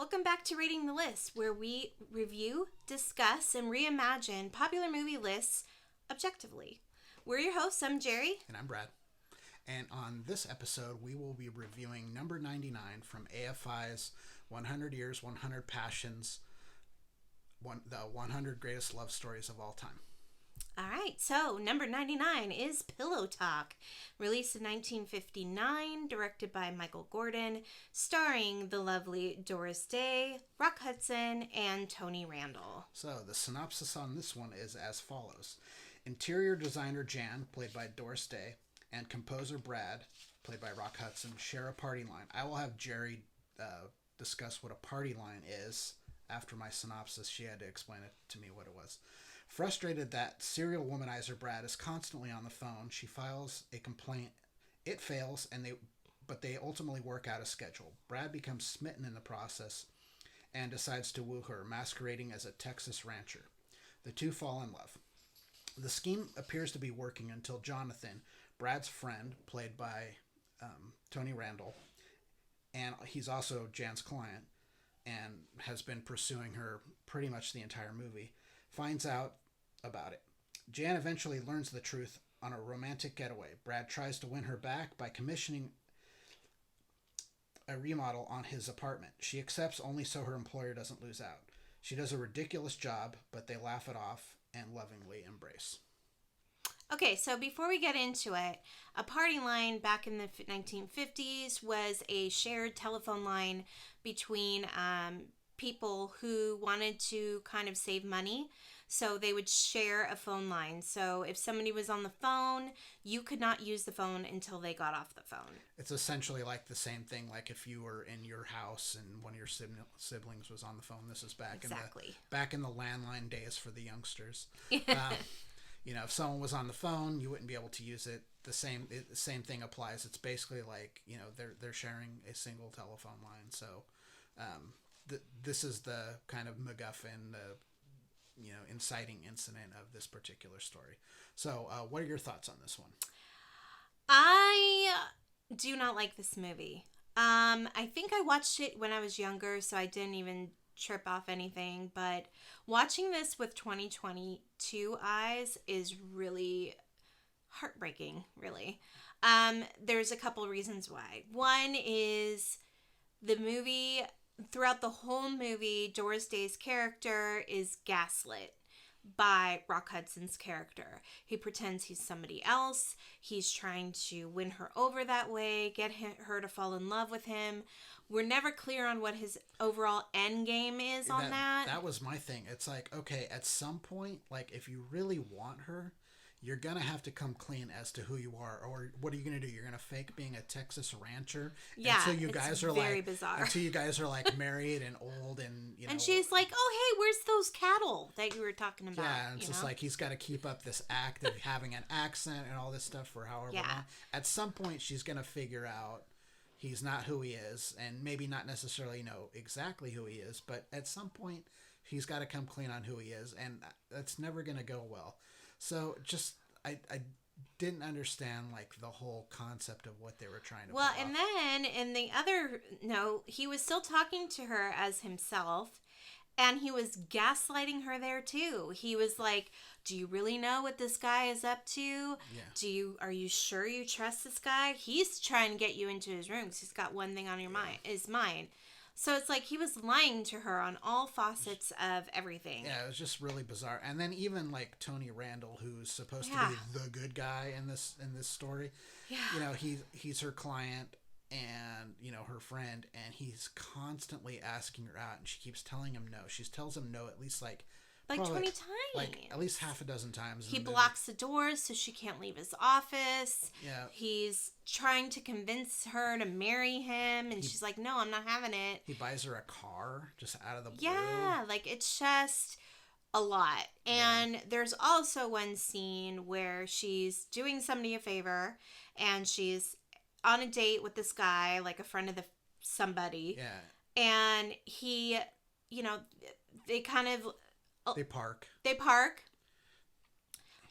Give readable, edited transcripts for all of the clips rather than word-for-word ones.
Welcome back to Rating the List, where we review, discuss, and reimagine popular movie lists objectively. We're your hosts. I'm Jerry. And I'm Brad. And on this episode, we will be reviewing number 99 from AFI's 100 Years, 100 Passions, the 100 Greatest Love Stories of All Time. All right, so number 99 is Pillow Talk, released in 1959, directed by Michael Gordon, starring the lovely Doris Day, Rock Hudson, and Tony Randall. So the synopsis on this one is as follows. Interior designer Jan, played by Doris Day, and composer Brad, played by Rock Hudson, share a party line. I will have Jerry discuss what a party line is. After my synopsis, she had to explain it to me what it was. Frustrated that serial womanizer Brad is constantly on the phone, she files a complaint. It fails, but they ultimately work out a schedule. Brad becomes smitten in the process and decides to woo her, masquerading as a Texas rancher. The two fall in love. The scheme appears to be working until Jonathan, Brad's friend, played by Tony Randall, and he's also Jan's client and has been pursuing her pretty much the entire movie, finds out about it. Jan eventually learns the truth on a romantic getaway. Brad tries to win her back by commissioning a remodel on his apartment. She accepts only so her employer doesn't lose out. She does a ridiculous job, but they laugh it off and lovingly embrace. Okay, so before we get into it, a party line back in the 1950s was a shared telephone line between people who wanted to kind of save money. So they would share a phone line. So if somebody was on the phone, you could not use the phone until they got off the phone. It's essentially like the same thing, like if you were in your house and one of your siblings was on the phone. This is back in the landline days for the youngsters. If someone was on the phone, you wouldn't be able to use it. The same thing applies. It's basically like, they're sharing a single telephone line. So this is the kind of MacGuffin, the inciting incident of this particular story. So what are your thoughts on this one? I do not like this movie. I think I watched it when I was younger, so I didn't even trip off anything, but watching this with 2022 eyes is really heartbreaking, really. There's a couple reasons why. One is the movie, throughout the whole movie, Doris Day's character is gaslit by Rock Hudson's character. He pretends he's somebody else. He's trying to win her over that way, get her to fall in love with him. We're never clear on what his overall end game is on that. That was my thing. It's like, okay, at some point, like, if you really want her, you're going to have to come clean as to who you are. Or what are you going to do? You're going to fake being a Texas rancher? Yeah, until you guys are very bizarre. Until you guys are, like, married and old and, And she's like, oh, hey, where's those cattle that you were talking about? Yeah, and it's just like he's got to keep up this act of having an accent and all this stuff for however long. At some point, she's going to figure out he's not who he is, and maybe not necessarily know exactly who he is, but at some point, he's got to come clean on who he is, and that's never going to go well. So I didn't understand, like, the whole concept of what they were trying to pull off. And then, in the other note, he was still talking to her as himself, and he was gaslighting her there, too. He was like, do you really know what this guy is up to? Yeah. Are you sure you trust this guy? He's trying to get you into his room because he's got one thing on his mind. So it's like he was lying to her on all facets of everything. Yeah, it was just really bizarre. And then even like Tony Randall, who's supposed to be the good guy in this story, he's her client and her friend, and he's constantly asking her out, and she keeps telling him no. She tells him no at least like 20 times. Like at least half a dozen times. He blocks the doors so she can't leave his office. Yeah. He's trying to convince her to marry him, and she's like, no, I'm not having it. He buys her a car just out of the blue. Yeah, like it's just a lot. And there's also one scene where she's doing somebody a favor, and she's on a date with this guy, like a friend of somebody. Yeah. And he, they kind of... They park.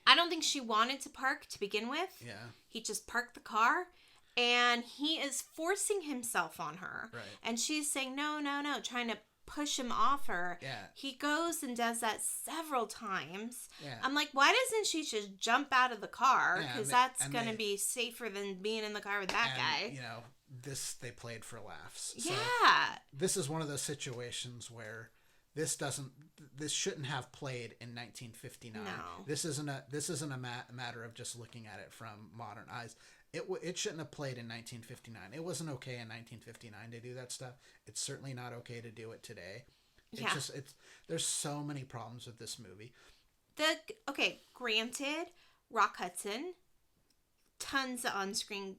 I don't think she wanted to park to begin with. Yeah. He just parked the car, and he is forcing himself on her. Right. And she's saying, no, no, no, trying to push him off her. Yeah. He goes and does that several times. Yeah. I'm like, why doesn't she just jump out of the car? Yeah, Because and that's going to be safer than being in the car with that guy. You know, this they played for laughs. Yeah. So this is one of those situations where this shouldn't have played in 1959. No. This isn't a matter of just looking at it from modern eyes. It shouldn't have played in 1959. It wasn't okay in 1959 to do that stuff. It's certainly not okay to do it today. There's so many problems with this movie. Granted, Rock Hudson, tons of on-screen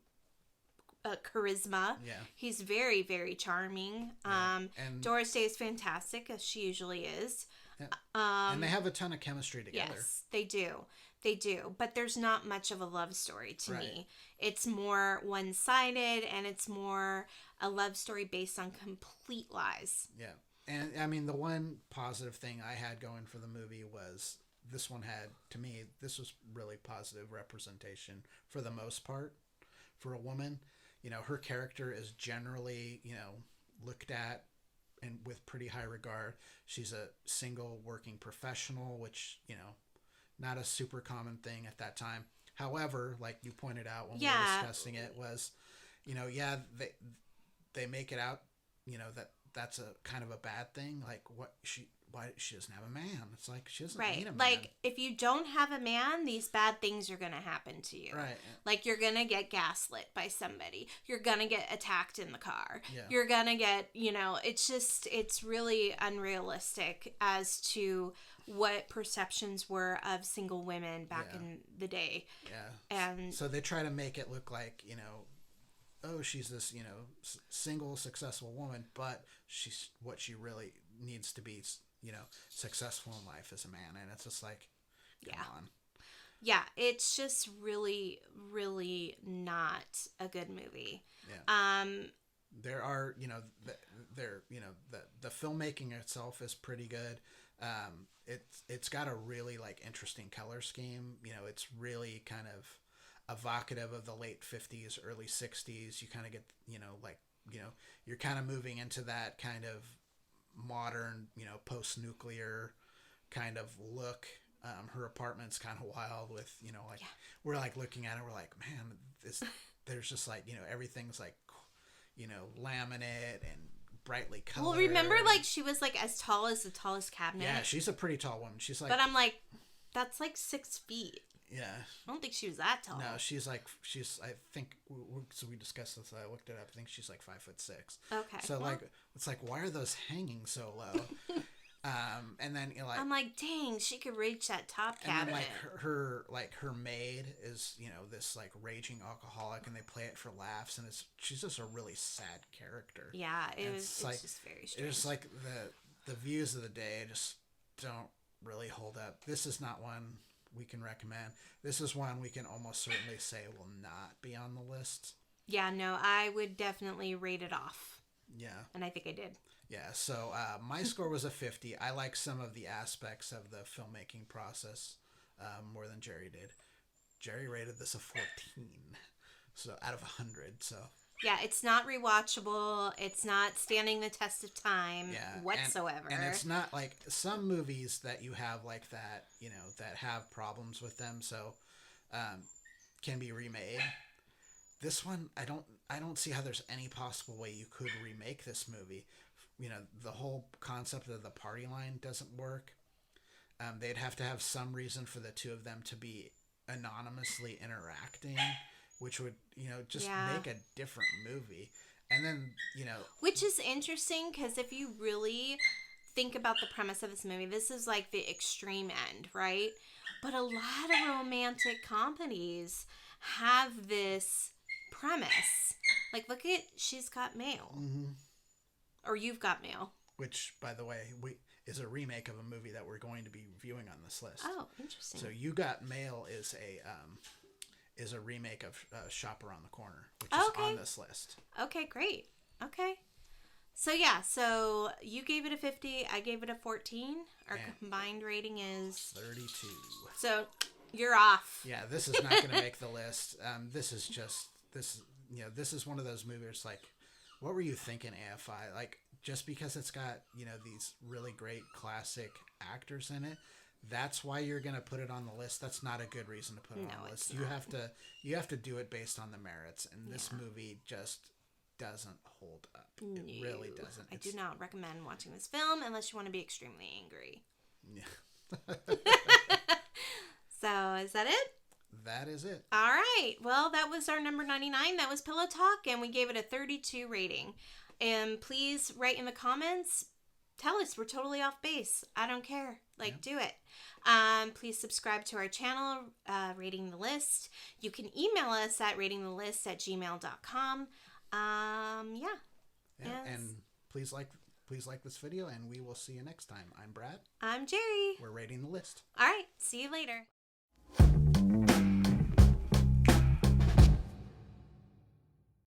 charisma. Yeah. He's very, very charming. Yeah. And Doris Day is fantastic, as she usually is. Yeah. And they have a ton of chemistry together. Yes, they do. They do. But there's not much of a love story to me. It's more one-sided, and it's more a love story based on complete lies. Yeah. And, I mean, the one positive thing I had going for the movie was this one had, to me, this was really positive representation for the most part. For a woman, you know, her character is generally, you know, looked at and with pretty high regard. She's a single working professional, which, you know, not a super common thing at that time. However, like you pointed out when we were discussing it, was, you know, they make it out, you know, that's a kind of a bad thing. Like, why she doesn't have a man? It's like she doesn't need a man. Like, if you don't have a man, these bad things are gonna happen to you. Right. Like, you're gonna get gaslit by somebody. You're gonna get attacked in the car. Yeah. You're gonna get, you know, it's really unrealistic as to what perceptions were of single women back in the day. Yeah. And so they try to make it look like, you know, oh, she's this, you know, single, successful woman, but what she really needs to be, you know, successful in life as a man. And it's just like, come on. Yeah, it's just really, really not a good movie. Yeah. There are, you know, the filmmaking itself is pretty good. It's got a really, like, interesting color scheme. You know, it's really kind of evocative of the late 50s, early 60s. You kind of get, you know, like, you know, you're kind of moving into that kind of modern, you know, post-nuclear kind of look. Her apartment's kind of wild with, you know, like, we're like looking at it, we're like, man, there's just like, you know, everything's like, you know, laminate and brightly colored. Well, remember, like, she was like as tall as the tallest cabinet. Yeah, she's a pretty tall woman. She's like, but I'm like, that's like 6 feet. Yeah. I don't think she was that tall. No, I think, so we discussed this, I looked it up, I think she's like 5'6". Okay. So, like, it's like, why are those hanging so low? And then, you know, like, I'm like, dang, she could reach that top cabinet. And then, like, her maid is, you know, this, like, raging alcoholic, and they play it for laughs, and she's just a really sad character. Yeah, it's just very strange. It's like the views of the day just don't really hold up. This is not one we can recommend. This is one we can almost certainly say will not be on the list. Yeah, no, I would definitely rate it off. Yeah. And I think I did. Yeah, so my score was a 50. I like some of the aspects of the filmmaking process more than Jerry did. Jerry rated this a 14, so out of 100. So yeah, it's not rewatchable. It's not standing the test of time whatsoever. And it's not like some movies that you have like that, you know, that have problems with them, so can be remade. This one, I don't see how there's any possible way you could remake this movie. You know, the whole concept of the party line doesn't work. They'd have to have some reason for the two of them to be anonymously interacting, which would, you know, just make a different movie. And then, you know... Which is interesting, because if you really think about the premise of this movie, this is like the extreme end, right? But a lot of romantic comedies have this premise. Like, look at She's Got Mail. Mm-hmm. Or You've Got Mail. Which, by the way, is a remake of a movie that we're going to be reviewing on this list. Oh, interesting. So You Got Mail is a remake of Shop Around the Corner, which is on this list. Okay, great. Okay. So, yeah, so you gave it a 50. I gave it a 14. Our combined rating is... 32. So, you're off. Yeah, this is not going to make the list. This is this, this is one of those movies like, what were you thinking, AFI? Like, just because it's got, these really great classic actors in it, that's why you're going to put it on the list. That's not a good reason to put it on the list. You have to do it based on the merits. And this movie just doesn't hold up. It really doesn't. I do not recommend watching this film unless you want to be extremely angry. Yeah. So, is that it? That is it. All right. Well, that was our number 99. That was Pillow Talk, and we gave it a 32 rating. And please write in the comments. Tell us we're totally off base. I don't care. Do it. Please subscribe to our channel, Rating the List. You can email us at ratingthelist@gmail.com. Yeah. Yes. And please like this video, and we will see you next time. I'm Brad. I'm Jerry. We're Rating the List. All right. See you later.